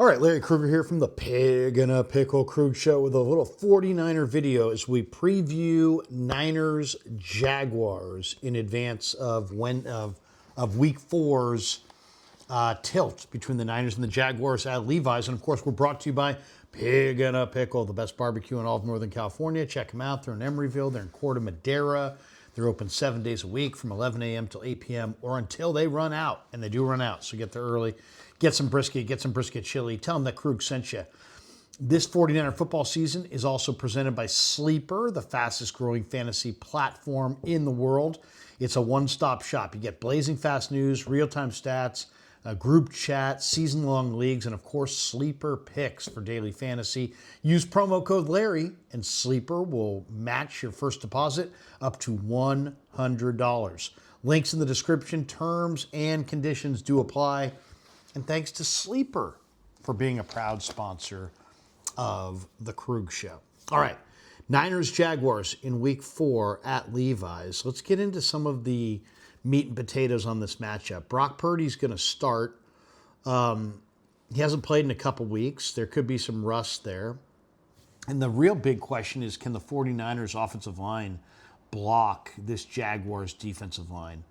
All right, Larry Krueger here from the Pig and a Pickle Krug Show with a little 49er video as we preview Niners Jaguars in advance of Week 4's tilt between the Niners and the Jaguars at Levi's. And of course, we're brought to you by Pig and a Pickle, the best barbecue in all of Northern California. Check them out. They're in Emeryville. They're in Corte Madera. They're open 7 days a week from 11 a.m. till 8 p.m. or until they run out. And they do run out, so get there early. Get some brisket chili. Tell them that Krug sent you. This 49er football season is also presented by Sleeper, the fastest growing fantasy platform in the world. It's a one-stop shop. You get blazing fast news, real-time stats, group chat, season-long leagues, and of course, Sleeper picks for daily fantasy. Use promo code Larry, and Sleeper will match your first deposit up to $100. Links in the description. Terms and conditions do apply. And thanks to Sleeper for being a proud sponsor of the Krug Show. All right, Niners Jaguars in Week 4 at Levi's. Let's get into some of the meat and potatoes on this matchup. Brock Purdy's going to start. He hasn't played in a couple weeks. There could be some rust there. And the real big question is, can the 49ers offensive line block this Jaguars defensive line?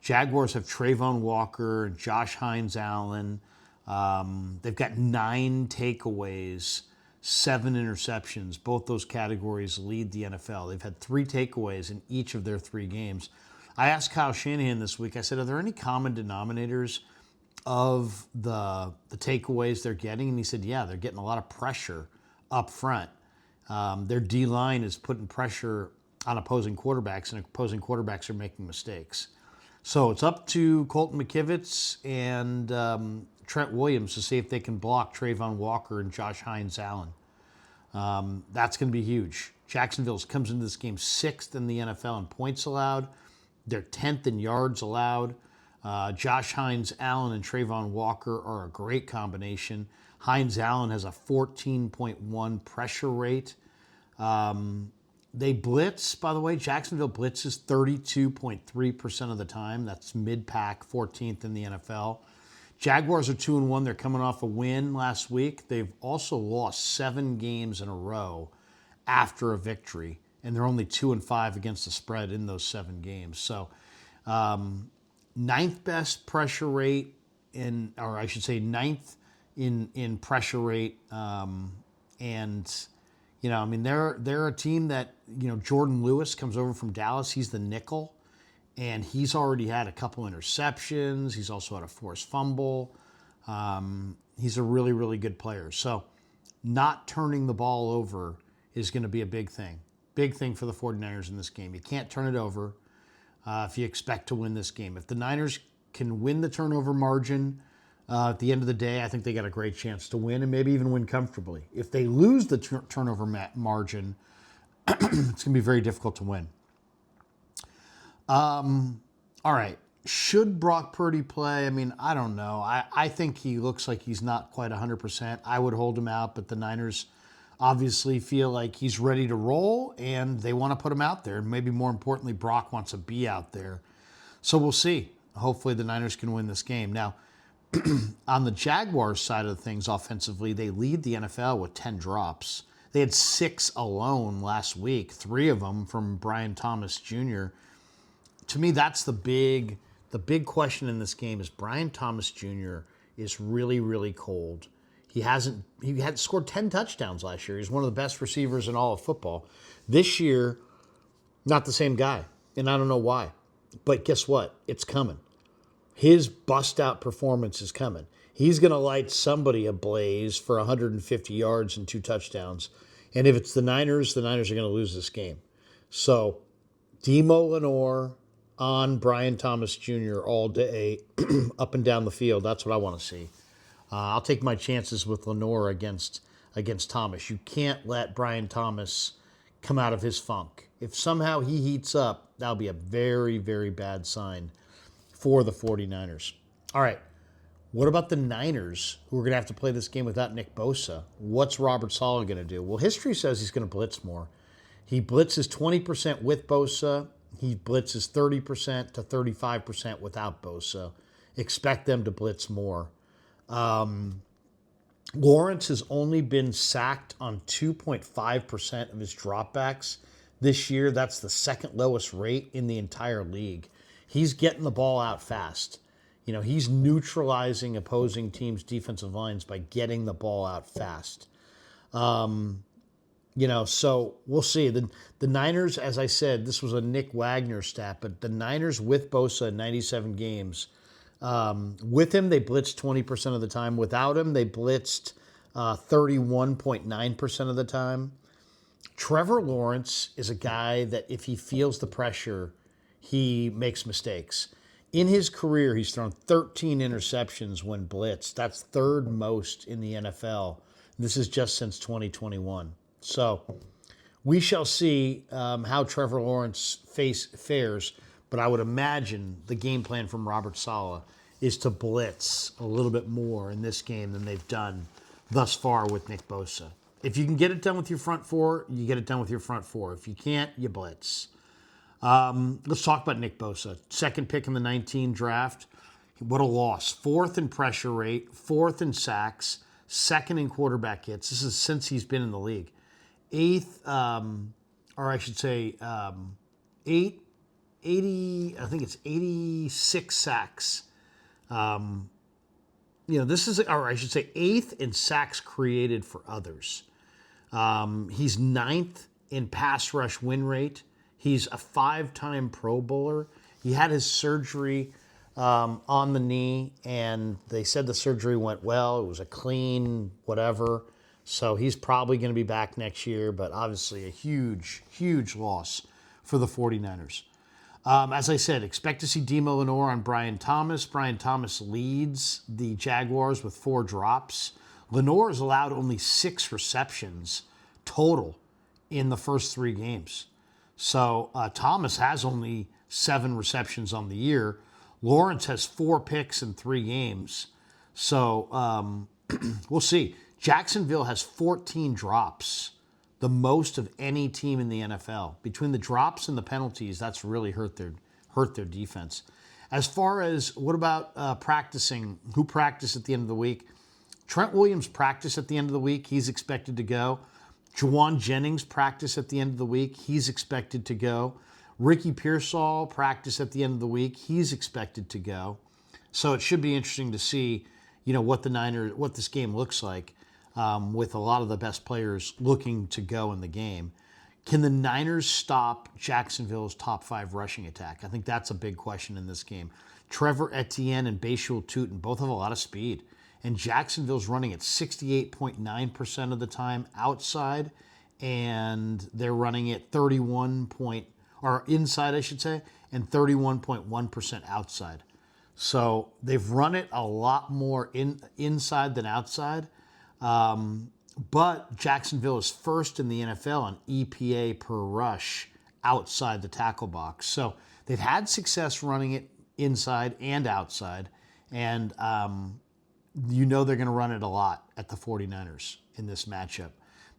Jaguars have Trayvon Walker and Josh Hines-Allen. They've got 9 takeaways, 7 interceptions. Both those categories lead the NFL. They've had 3 takeaways in each of their 3 games. I asked Kyle Shanahan this week, I said, are there any common denominators of the takeaways they're getting? And he said, yeah, they're getting a lot of pressure up front. Their D-line is putting pressure on opposing quarterbacks, and opposing quarterbacks are making mistakes. So it's up to Colton McKivitz and Trent Williams to see if they can block Trayvon Walker and Josh Hines-Allen. That's going to be huge. Jacksonville comes into this game 6th in the NFL in points allowed. They're 10th in yards allowed. Josh Hines-Allen and Trayvon Walker are a great combination. Hines-Allen has a 14.1 pressure rate. They blitz, by the way. Jacksonville blitzes 32.3% of the time. That's mid-pack, 14th in the NFL. Jaguars are 2-1. They're coming off a win last week. They've also lost 7 games in a row after a victory, and they're only 2-5 against the spread in those 7 games. So, 9th best pressure rate or I should say 9th in pressure rate, and they're a team that, Jordan Lewis comes over from Dallas. He's the nickel, and he's already had a couple interceptions. He's also had a forced fumble. He's a really, really good player. So not turning the ball over is going to be a big thing. Big thing for the 49ers in this game. You can't turn it over if you expect to win this game. If the Niners can win the turnover margin, at the end of the day, I think they got a great chance to win and maybe even win comfortably. If they lose the turnover margin, it's going to be very difficult to win. All right. Should Brock Purdy play? I don't know. I think he looks like he's not quite 100%. I would hold him out, but the Niners obviously feel like he's ready to roll, and they want to put him out there. Maybe more importantly, Brock wants to be out there. So we'll see. Hopefully the Niners can win this game. Now, on the Jaguars side of things offensively, they lead the NFL with 10 drops. They had 6 alone last week, 3 of them from Brian Thomas Jr. To me, that's the big question in this game is Brian Thomas Jr. is really, really cold. He had scored 10 touchdowns last year. He's one of the best receivers in all of football. This year, not the same guy, and I don't know why. But guess what? It's coming. His bust-out performance is coming. He's going to light somebody ablaze for 150 yards and 2 touchdowns. And if it's the Niners are going to lose this game. So, Demo Lenore on Brian Thomas Jr. all day, up and down the field. That's what I want to see. I'll take my chances with Lenore against Thomas. You can't let Brian Thomas come out of his funk. If somehow he heats up, that'll be a very, very bad sign for the 49ers. All right, what about the Niners, who are going to have to play this game without Nick Bosa? What's Robert Saleh going to do? Well, history says he's going to blitz more. He blitzes 20% with Bosa. He blitzes 30% to 35% without Bosa. Expect them to blitz more. Lawrence has only been sacked on 2.5% of his dropbacks this year. That's the second lowest rate in the entire league. He's getting the ball out fast. He's neutralizing opposing teams' defensive lines by getting the ball out fast. So we'll see. The Niners, as I said, this was a Nick Wagner stat, but the Niners with Bosa in 97 games, with him, they blitzed 20% of the time. Without him, they blitzed 31.9% of the time. Trevor Lawrence is a guy that if he feels the pressure, he makes mistakes. In his career, he's thrown 13 interceptions when blitzed. That's third most in the NFL. This is just since 2021. So we shall see how Trevor Lawrence fares, but I would imagine the game plan from Robert Saleh is to blitz a little bit more in this game than they've done thus far with Nick Bosa. If you can get it done with your front four, you get it done with your front four. If you can't, you blitz. Let's talk about Nick Bosa. Second pick in the 19 draft. What a loss. Fourth in pressure rate, fourth in sacks, second in quarterback hits. This is since he's been in the league. Eighth, or I should say, 80, I think it's 86 sacks. This is, or I should say, eighth in sacks created for others. He's ninth in pass rush win rate. He's a 5-time Pro Bowler. He had his surgery on the knee, and they said the surgery went well. It was a clean whatever. So he's probably going to be back next year, but obviously a huge, huge loss for the 49ers. As I said, expect to see Demo Lenore on Brian Thomas. Brian Thomas leads the Jaguars with 4 drops. Lenore has allowed only 6 receptions total in the first 3 games. So Thomas has only 7 receptions on the year. Lawrence has 4 picks in 3 games. So we'll see. Jacksonville has 14 drops, the most of any team in the NFL. Between the drops and the penalties, that's really hurt their defense. As far as what about practicing, who practiced at the end of the week? Trent Williams practiced at the end of the week. He's expected to go. Jauan Jennings practiced at the end of the week. He's expected to go. Ricky Pearsall practiced at the end of the week. He's expected to go. So it should be interesting to see, what this game looks like with a lot of the best players looking to go in the game. Can the Niners stop Jacksonville's top 5 rushing attack? I think that's a big question in this game. Trevor Etienne and Bashul Tutin both have a lot of speed. And Jacksonville's running at 68.9% of the time outside, and they're running at inside, I should say, and 31.1% outside. So they've run it a lot more inside than outside. But Jacksonville is first in the NFL on EPA per rush outside the tackle box. So they've had success running it inside and outside, and they're going to run it a lot at the 49ers in this matchup.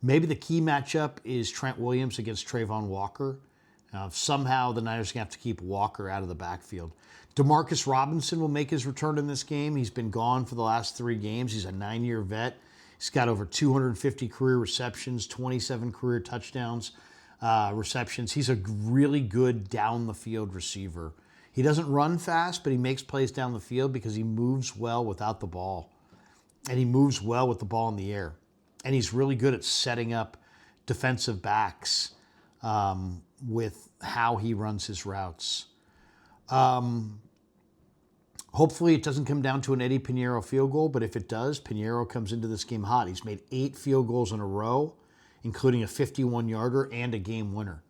Maybe the key matchup is Trent Williams against Trayvon Walker. Somehow the Niners are going to have to keep Walker out of the backfield. Demarcus Robinson will make his return in this game. He's been gone for the last 3 games. He's a 9-year vet. He's got over 250 career receptions, 27 career touchdowns, receptions. He's a really good down-the-field receiver. He doesn't run fast, but he makes plays down the field because he moves well without the ball. And he moves well with the ball in the air. And he's really good at setting up defensive backs with how he runs his routes. Hopefully it doesn't come down to an Eddie Pinheiro field goal, but if it does, Pinheiro comes into this game hot. He's made 8 field goals in a row, including a 51-yarder and a game winner.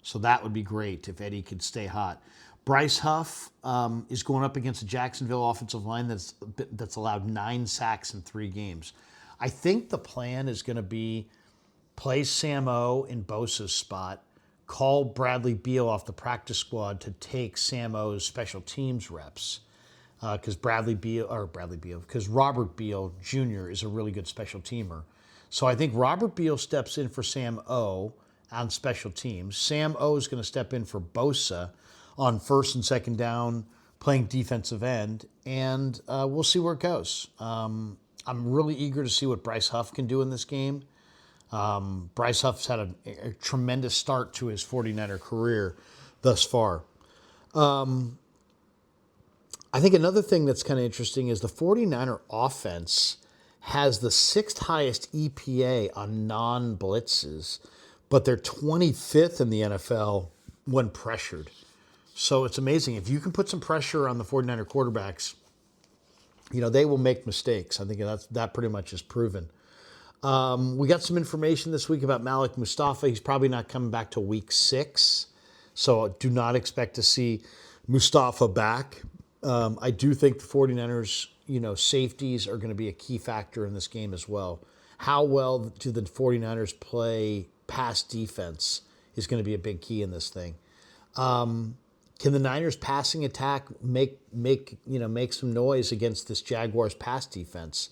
So that would be great if Eddie could stay hot. Bryce Huff is going up against a Jacksonville offensive line that's allowed 9 sacks in 3 games. I think the plan is going to be play Sam O in Bosa's spot, call Bradley Beal off the practice squad to take Sam O's special teams reps. Because Robert Beal Jr. is a really good special teamer. So I think Robert Beal steps in for Sam O on special teams. Sam O is going to step in for Bosa on first and second down, playing defensive end, and we'll see where it goes. I'm really eager to see what Bryce Huff can do in this game. Bryce Huff's had a tremendous start to his 49er career thus far. I think another thing that's kind of interesting is the 49er offense has the sixth highest EPA on non-blitzes, but they're 25th in the NFL when pressured. So it's amazing. If you can put some pressure on the 49er quarterbacks, they will make mistakes. I think that pretty much is proven. We got some information this week about Malik Mustafa. He's probably not coming back till week 6. So do not expect to see Mustafa back. I do think the 49ers, safeties are going to be a key factor in this game as well. How well do the 49ers play pass defense is going to be a big key in this thing. Can the Niners passing attack make some noise against this Jaguars pass defense?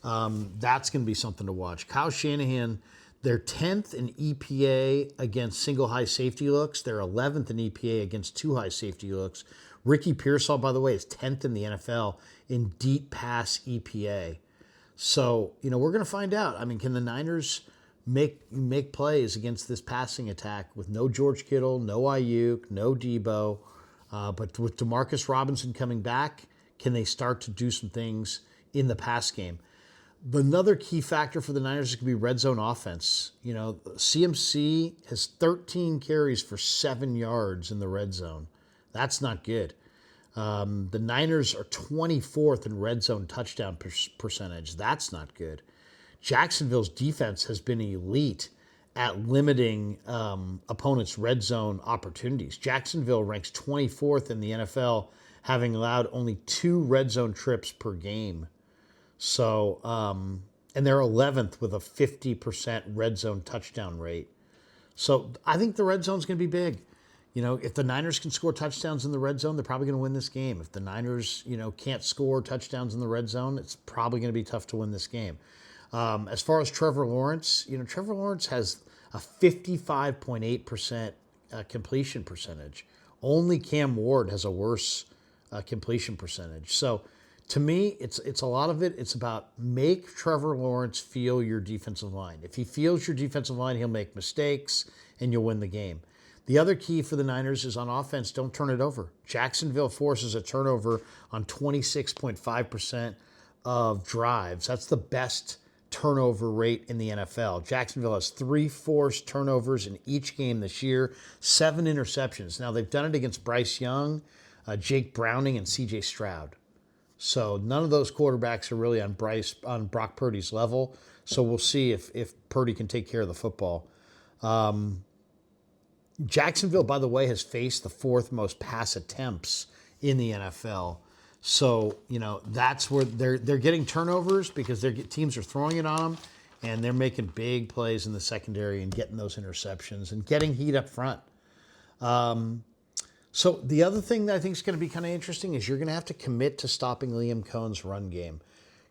That's going to be something to watch. Kyle Shanahan, they're 10th in EPA against single high safety looks. They're 11th in EPA against two high safety looks. Ricky Pearsall, by the way, is 10th in the NFL in deep pass EPA. So, we're going to find out. I mean, can the Niners make plays against this passing attack with no George Kittle, no Ayuk, no Debo, but with Demarcus Robinson coming back, can they start to do some things in the pass game? Another key factor for the Niners is going to be red zone offense. CMC has 13 carries for 7 yards in the red zone. That's not good. The Niners are 24th in red zone touchdown percentage. That's not good. Jacksonville's defense has been elite at limiting opponents' red zone opportunities. Jacksonville ranks 24th in the NFL, having allowed only 2 red zone trips per game. So, and they're 11th with a 50% red zone touchdown rate. So I think the red zone is going to be big. If the Niners can score touchdowns in the red zone, they're probably going to win this game. If the Niners, can't score touchdowns in the red zone, it's probably going to be tough to win this game. As far as Trevor Lawrence, Trevor Lawrence has a 55.8% completion percentage. Only Cam Ward has a worse completion percentage. So to me, it's a lot of it. It's about make Trevor Lawrence feel your defensive line. If he feels your defensive line, he'll make mistakes and you'll win the game. The other key for the Niners is on offense, don't turn it over. Jacksonville forces a turnover on 26.5% of drives. That's the best turnover rate in the NFL. Jacksonville has 3 forced turnovers in each game this year, 7 interceptions. Now, they've done it against Bryce Young, Jake Browning, and CJ Stroud. So none of those quarterbacks are really on Brock Purdy's level. So we'll see if Purdy can take care of the football. Jacksonville, by the way, has faced the 4th most pass attempts in the NFL. So, that's where they're getting turnovers because their teams are throwing it on them, and they're making big plays in the secondary and getting those interceptions and getting heat up front. So the other thing that I think is going to be kind of interesting is you're going to have to commit to stopping Liam Cohen's run game.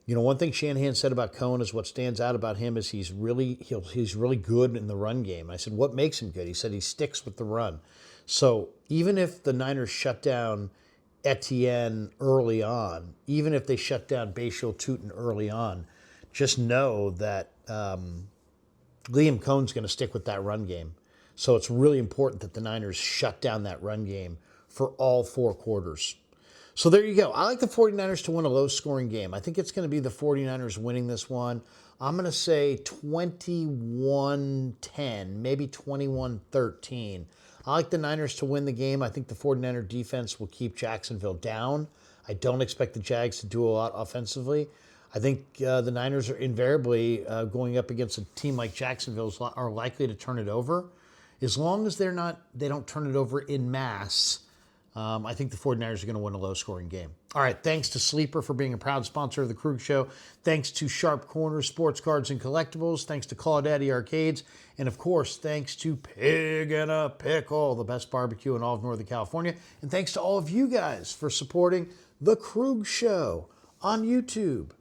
One thing Shanahan said about Cohen is what stands out about him is he's really good in the run game. I said, what makes him good? He said he sticks with the run. So even if the Niners shut down Etienne early on, even if they shut down Bashil Tutin early on, just know that Liam Cohen's going to stick with that run game. So it's really important that the Niners shut down that run game for all 4 quarters. So there you go. I like the 49ers to win a low-scoring game. I think it's going to be the 49ers winning this one. I'm going to say 21-10, maybe 21-13. I like the Niners to win the game. I think the 49er defense will keep Jacksonville down. I don't expect the Jags to do a lot offensively. I think the Niners are invariably going up against a team like Jacksonville are likely to turn it over. As long as they don't turn it over in mass, I think the 49ers are going to win a low-scoring game. All right, thanks to Sleeper for being a proud sponsor of the Krug Show. Thanks to Sharp Corners, Sports Cards, and Collectibles. Thanks to Call Daddy Arcades. And, of course, thanks to Pig and a Pickle, the best barbecue in all of Northern California. And thanks to all of you guys for supporting the Krug Show on YouTube.